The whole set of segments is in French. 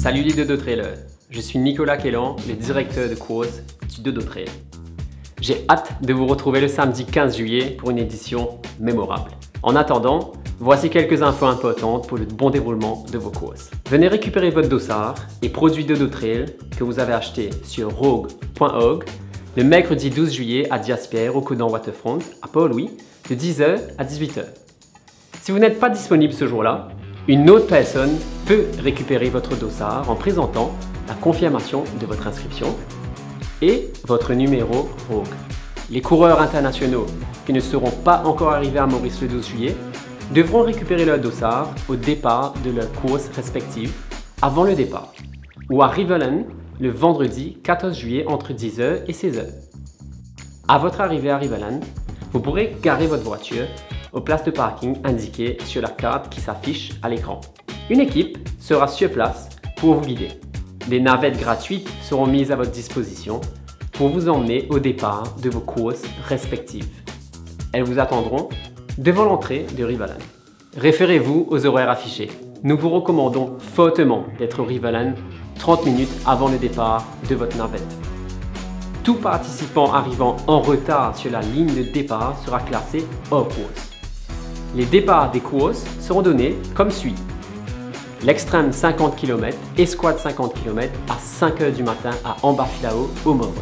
Salut les Dodo Trailers, je suis Nicolas Kellan, le directeur de course du Dodo Trail. J'ai hâte de vous retrouver le samedi 15 juillet pour une édition mémorable. En attendant, voici quelques infos importantes pour le bon déroulement de vos courses. Venez récupérer votre dossard et produits Dodo Trail que vous avez acheté sur rogue.org le mercredi 12 juillet à Diaspierre au Coudan Waterfront à Port-Louis de 10h à 18h. Si vous n'êtes pas disponible ce jour-là, une autre personne peut récupérer votre dossard en présentant la confirmation de votre inscription et votre numéro Rogue. Les coureurs internationaux qui ne seront pas encore arrivés à Maurice le 12 juillet devront récupérer leur dossard au départ de leur course respective avant le départ ou à Rivalen le vendredi 14 juillet entre 10h et 16h. À votre arrivée à Rivalen, vous pourrez garer votre voiture aux places de parking indiquées sur la carte qui s'affiche à l'écran. Une équipe sera sur place pour vous guider. Des navettes gratuites seront mises à votre disposition pour vous emmener au départ de vos courses respectives. Elles vous attendront devant l'entrée de Rivalen. Référez-vous aux horaires affichés. Nous vous recommandons fortement d'être au Rivalen 30 minutes avant le départ de votre navette. Tout participant arrivant en retard sur la ligne de départ sera classé hors course. Les départs des courses seront donnés comme suit. L'extrême 50 km, escouade 50 km à 5h du matin à Ambafilao au Morne.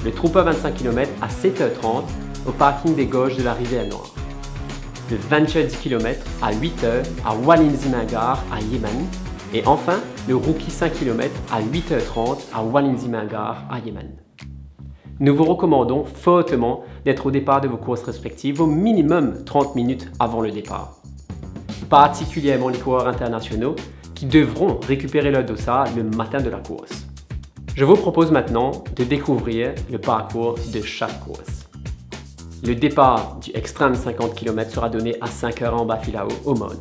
Le Trooper 25 km à 7h30 au parking des Gorges de la Rivière Noire. Le Venture 10 km à 8h à Walinzi-Mingar à Yémen. Et enfin, le Rookie 5 km à 8h30 à Walinzi-Mingar à Yémen. Nous vous recommandons fortement d'être au départ de vos courses respectives au minimum 30 minutes avant le départ. Particulièrement les coureurs internationaux qui devront récupérer leur dossard le matin de la course. Je vous propose maintenant de découvrir le parcours de chaque course. Le départ du Extreme 50 km sera donné à 5h en Ambafilao au Morne.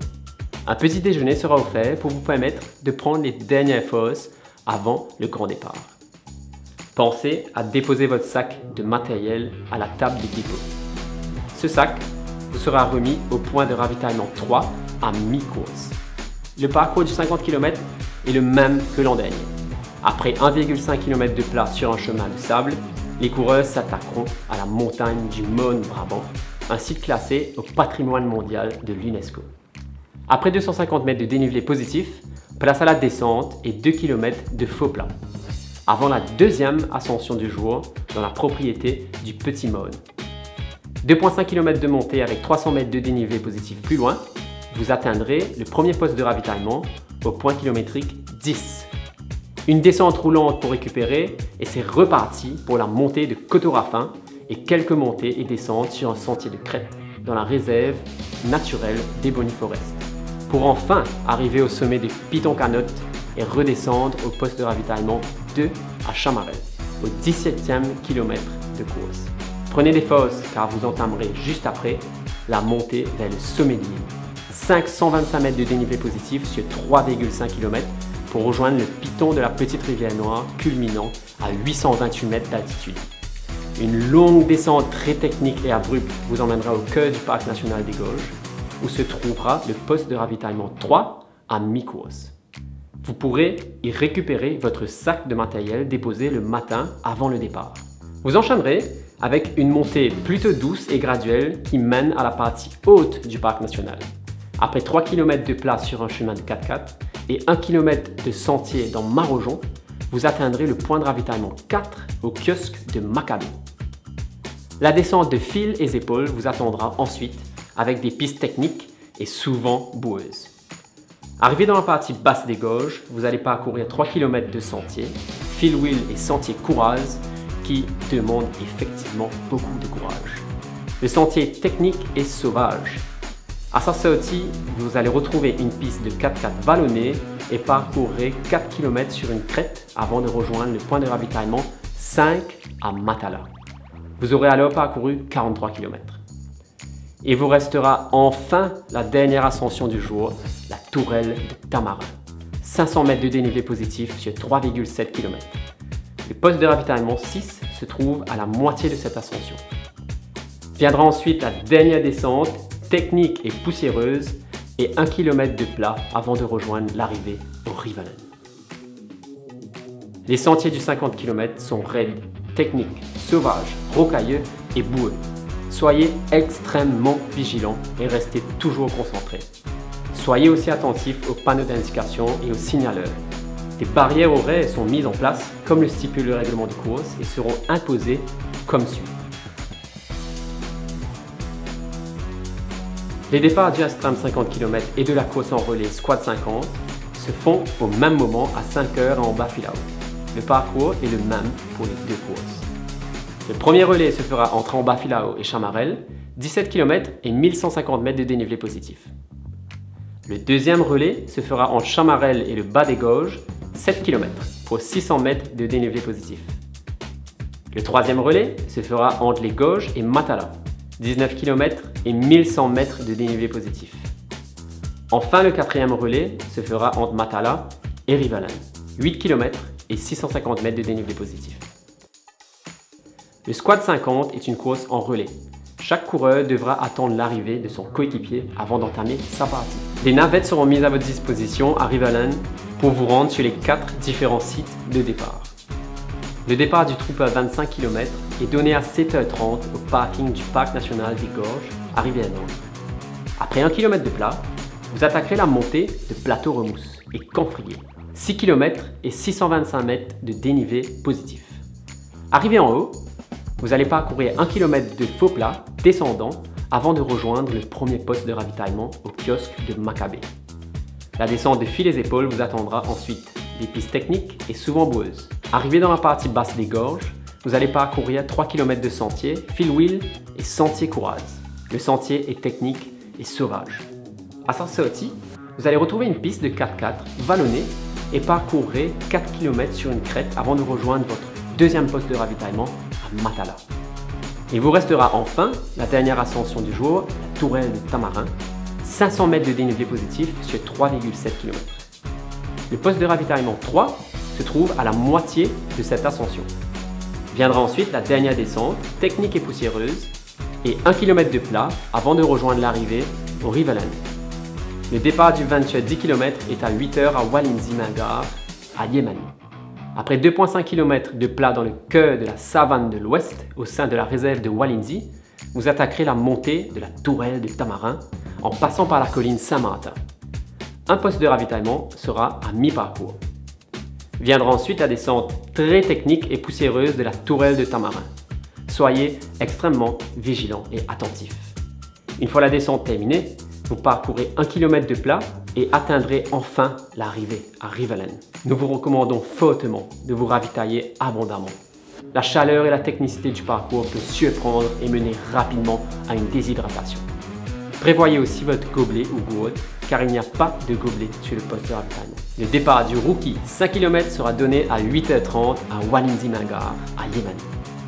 Un petit déjeuner sera offert pour vous permettre de prendre les dernières fosses avant le grand départ. Pensez à déposer votre sac de matériel à la table de dépôt. Ce sac vous sera remis au point de ravitaillement 3 à mi-course. Le parcours du 50 km est le même que l'an dernier. Après 1,5 km de plat sur un chemin de sable, les coureurs s'attaqueront à la montagne du Morne-Brabant, un site classé au patrimoine mondial de l'UNESCO. Après 250 mètres de dénivelé positif, place à la descente et 2 km de faux plat. Avant la deuxième ascension du jour dans la propriété du Petit Morne. 2,5 km de montée avec 300 mètres de dénivelé positif plus loin, vous atteindrez le premier poste de ravitaillement au point kilométrique 10. Une descente roulante pour récupérer et c'est reparti pour la montée de Coteau-Raffin et quelques montées et descentes sur un sentier de crête dans la réserve naturelle des Boniforest. Pour enfin arriver au sommet des Piton-Canotte et redescendre au poste de ravitaillement 2 à Chamarel, au 17e kilomètre de course. Prenez des fosses car vous entamerez juste après la montée vers le sommet de l'île. 525 mètres de dénivelé positif sur 3,5 km pour rejoindre le piton de la Petite Rivière Noire culminant à 828 mètres d'altitude. Une longue descente très technique et abrupte vous emmènera au cœur du parc national des Gorges où se trouvera le poste de ravitaillement 3 à mi-course. Vous pourrez y récupérer votre sac de matériel déposé le matin avant le départ. Vous enchaînerez avec une montée plutôt douce et graduelle qui mène à la partie haute du parc national. Après 3 km de plat sur un chemin de 4x4 et 1 km de sentier dans Marojon, vous atteindrez le point de ravitaillement 4 au kiosque de Macabé. La descente de fil et épaules vous attendra ensuite avec des pistes techniques et souvent boueuses. Arrivé dans la partie basse des Gorges, vous allez parcourir 3 km de sentiers, fil wheel et sentier courage qui demandent effectivement beaucoup de courage. Le sentier est technique et sauvage. À sa sortie, vous allez retrouver une piste de 4x4 vallonnée et parcourrez 4 km sur une crête avant de rejoindre le point de ravitaillement 5 à Matala. Vous aurez alors parcouru 43 km. Et vous restera enfin la dernière ascension du jour, la tourelle de Tamarin. 500 mètres de dénivelé positif sur 3,7 km. Le poste de ravitaillement 6 se trouve à la moitié de cette ascension. Viendra ensuite la dernière descente, technique et poussiéreuse, et 1 km de plat avant de rejoindre l'arrivée au Rivalen. Les sentiers du 50 km sont raides, techniques, sauvages, rocailleux et boueux. Soyez extrêmement vigilants et restez toujours concentrés. Soyez aussi attentifs aux panneaux d'indication et aux signaleurs. Des barrières aux raies sont mises en place comme le stipule le règlement de course et seront imposées comme suit. Les départs du Astram 50 km et de la course en relais Squad 50 se font au même moment à 5 h en Bafilao. Le parcours est le même pour les deux courses. Le premier relais se fera entre Ambafilao et Chamarel, 17 km et 1150 mètres de dénivelé positif. Le deuxième relais se fera entre Chamarel et le Bas des Gauges, 7 km pour 600 mètres de dénivelé positif. Le troisième relais se fera entre les Gauges et Matala, 19 km et 1100 mètres de dénivelé positif. Enfin, le quatrième relais se fera entre Matala et Rivalen, 8 km et 650 mètres de dénivelé positif. Le Squad 50 est une course en relais. Chaque coureur devra attendre l'arrivée de son coéquipier avant d'entamer sa partie. Des navettes seront mises à votre disposition à Rivalen pour vous rendre sur les 4 différents sites de départ. Le départ du Trooper 25 km est donné à 7 h 30 au parking du Parc National des Gorges à Rivière-Nord. Après 1 km de plat, vous attaquerez la montée de Plateau Remousse et Camphrier, 6 km et 625 mètres de dénivelé positif. Arrivé en haut, vous allez parcourir 1 km de faux plat descendant avant de rejoindre le premier poste de ravitaillement au kiosque de Maccabée. La descente de fil les épaules vous attendra ensuite, des pistes techniques et souvent boueuses. Arrivé dans la partie basse des gorges, vous allez parcourir 3 km de sentier, fil wheel et sentier courage. Le sentier est technique et sauvage. À Sarseoti, vous allez retrouver une piste de 4x4 vallonnée et parcourrez 4 km sur une crête avant de rejoindre votre deuxième poste de ravitaillement à Matala. Il vous restera enfin la dernière ascension du jour, la tourelle de Tamarin, 500 mètres de dénivelé positif sur 3,7 km. Le poste de ravitaillement 3 se trouve à la moitié de cette ascension. Viendra ensuite la dernière descente, technique et poussiéreuse, et 1 km de plat avant de rejoindre l'arrivée au Rivalen. Le départ du 10 km est à 8 h à Walinzi Mangar, à Yémani. Après 2,5 km de plat dans le cœur de la savane de l'Ouest, au sein de la réserve de Walinzi, vous attaquerez la montée de la tourelle de Tamarin en passant par la colline Saint-Martin. Un poste de ravitaillement sera à mi-parcours. Viendra ensuite la descente très technique et poussiéreuse de la tourelle de Tamarin. Soyez extrêmement vigilants et attentifs. Une fois la descente terminée, vous parcourez 1 km de plat et atteindrez enfin l'arrivée à Rivalen. Nous vous recommandons fortement de vous ravitailler abondamment. La chaleur et la technicité du parcours peut surprendre et mener rapidement à une déshydratation. Prévoyez aussi votre gobelet ou gourde car il n'y a pas de gobelet sur le poste de ravitaillement. Le départ du Rookie 5 km sera donné à 8 h 30 à Walinzi Mangar à Yémani.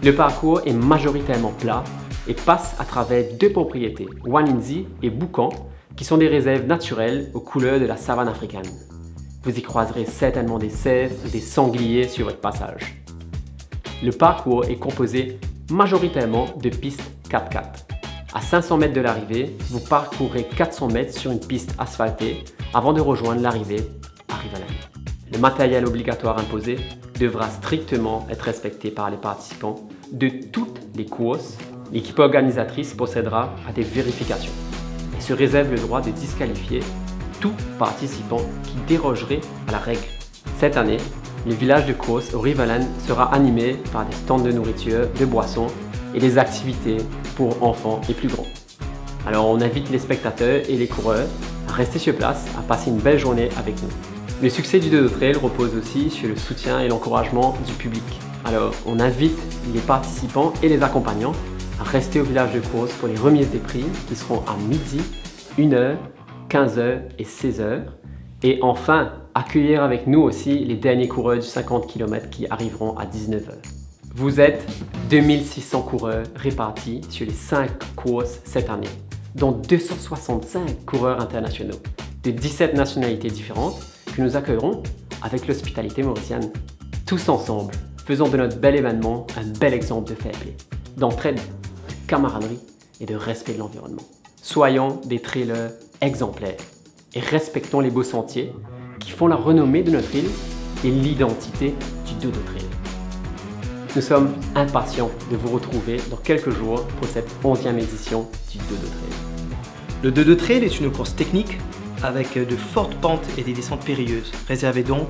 Le parcours est majoritairement plat et passe à travers deux propriétés, Walinzi et Boucan, qui sont des réserves naturelles aux couleurs de la savane africaine. Vous y croiserez certainement des cerfs ou des sangliers sur votre passage. Le parcours est composé majoritairement de pistes 4x4. À 500 mètres de l'arrivée, vous parcourrez 400 mètres sur une piste asphaltée avant de rejoindre l'arrivée à Rivalen. Le matériel obligatoire imposé devra strictement être respecté par les participants de toutes les courses. L'équipe organisatrice procédera à des vérifications et se réserve le droit de disqualifier tout participant qui dérogerait à la règle. Cette année, le village de course au Rivalen sera animé par des stands de nourriture, de boissons et des activités pour enfants et plus grands. Alors on invite les spectateurs et les coureurs à rester sur place, à passer une belle journée avec nous. Le succès du Dodo Trail repose aussi sur le soutien et l'encouragement du public. Alors on invite les participants et les accompagnants à rester au village de course pour les remises des prix qui seront à midi, 1 h, 15 h et 16 h. Et enfin, accueillir avec nous aussi les derniers coureurs du 50 km qui arriveront à 19 h. Vous êtes 2600 coureurs répartis sur les 5 courses cette année, dont 265 coureurs internationaux de 17 nationalités différentes que nous accueillerons avec l'hospitalité mauricienne. Tous ensemble, faisons de notre bel événement un bel exemple de fair play, d'entraide, de camaraderie et de respect de l'environnement. Soyons des trailers exemplaires et respectons les beaux sentiers qui font la renommée de notre île et l'identité du Dodo Trail. Nous sommes impatients de vous retrouver dans quelques jours pour cette 11e édition du Dodo Trail. Le Dodo Trail est une course technique avec de fortes pentes et des descentes périlleuses, réservée donc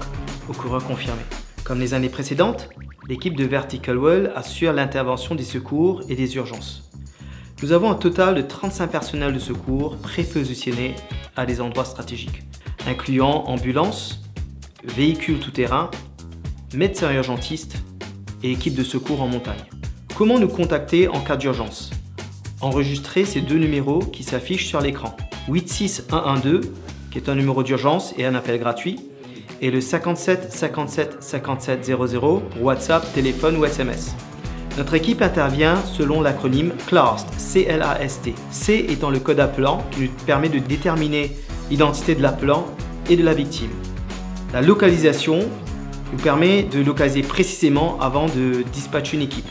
aux coureurs confirmés. Comme les années précédentes, l'équipe de Vertical Wall assure l'intervention des secours et des urgences. Nous avons un total de 35 personnels de secours prépositionnés à des endroits stratégiques, incluant ambulances, véhicules tout-terrain, médecins urgentistes et équipes de secours en montagne. Comment nous contacter en cas d'urgence? Enregistrez ces deux numéros qui s'affichent sur l'écran. 86112, qui est un numéro d'urgence et un appel gratuit, et le 57 57 57 00 pour WhatsApp, téléphone ou SMS. Notre équipe intervient selon l'acronyme CLAST, C-L-A-S-T. C étant le code appelant qui nous permet de déterminer l'identité de l'appelant et de la victime. La localisation nous permet de localiser précisément avant de dispatcher une équipe.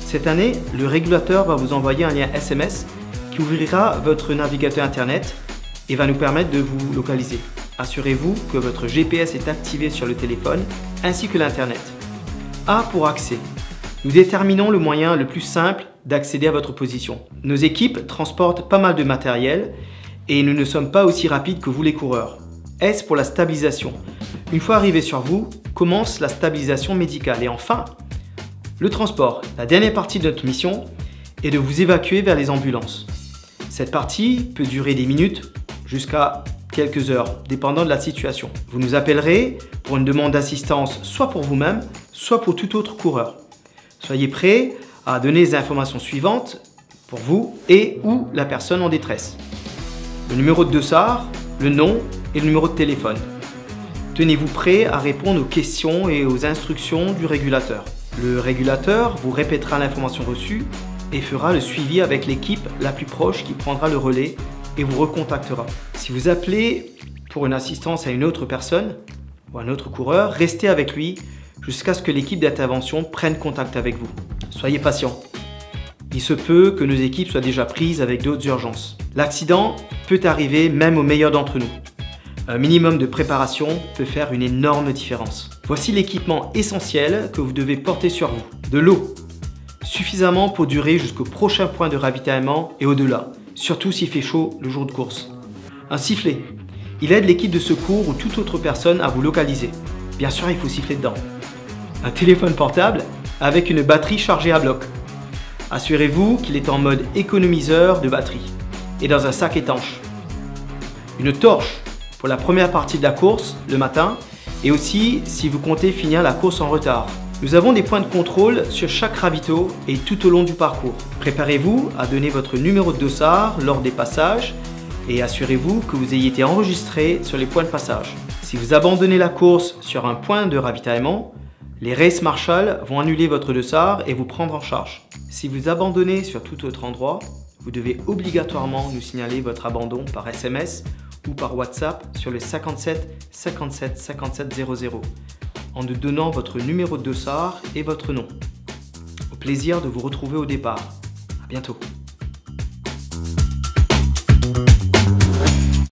Cette année, le régulateur va vous envoyer un lien SMS qui ouvrira votre navigateur internet et va nous permettre de vous localiser. Assurez-vous que votre GPS est activé sur le téléphone ainsi que l'internet. A pour accès. Nous déterminons le moyen le plus simple d'accéder à votre position. Nos équipes transportent pas mal de matériel et nous ne sommes pas aussi rapides que vous les coureurs. S pour la stabilisation. Une fois arrivé sur vous, commence la stabilisation médicale. Et enfin, le transport. La dernière partie de notre mission est de vous évacuer vers les ambulances. Cette partie peut durer des minutes jusqu'à quelques heures, dépendant de la situation. Vous nous appellerez pour une demande d'assistance, soit pour vous-même, soit pour tout autre coureur. Soyez prêts à donner les informations suivantes pour vous et ou la personne en détresse. Le numéro de dossard, le nom et le numéro de téléphone. Tenez-vous prêt à répondre aux questions et aux instructions du régulateur. Le régulateur vous répétera l'information reçue et fera le suivi avec l'équipe la plus proche qui prendra le relais et vous recontactera. Si vous appelez pour une assistance à une autre personne ou un autre coureur, restez avec lui jusqu'à ce que l'équipe d'intervention prenne contact avec vous. Soyez patient. Il se peut que nos équipes soient déjà prises avec d'autres urgences. L'accident peut arriver même aux meilleurs d'entre nous. Un minimum de préparation peut faire une énorme différence. Voici l'équipement essentiel que vous devez porter sur vous. De l'eau, suffisamment pour durer jusqu'au prochain point de ravitaillement et au-delà, surtout s'il fait chaud le jour de course. Un sifflet, il aide l'équipe de secours ou toute autre personne à vous localiser. Bien sûr, il faut siffler dedans. Un téléphone portable avec une batterie chargée à bloc. Assurez-vous qu'il est en mode économiseur de batterie et dans un sac étanche. Une torche pour la première partie de la course, le matin, et aussi si vous comptez finir la course en retard. Nous avons des points de contrôle sur chaque ravito et tout au long du parcours. Préparez-vous à donner votre numéro de dossard lors des passages et assurez-vous que vous ayez été enregistré sur les points de passage. Si vous abandonnez la course sur un point de ravitaillement, les race marshals vont annuler votre dossard et vous prendre en charge. Si vous abandonnez sur tout autre endroit, vous devez obligatoirement nous signaler votre abandon par SMS ou par WhatsApp sur le 57 57 57 00 en nous donnant votre numéro de dossard et votre nom. Au plaisir de vous retrouver au départ. À bientôt.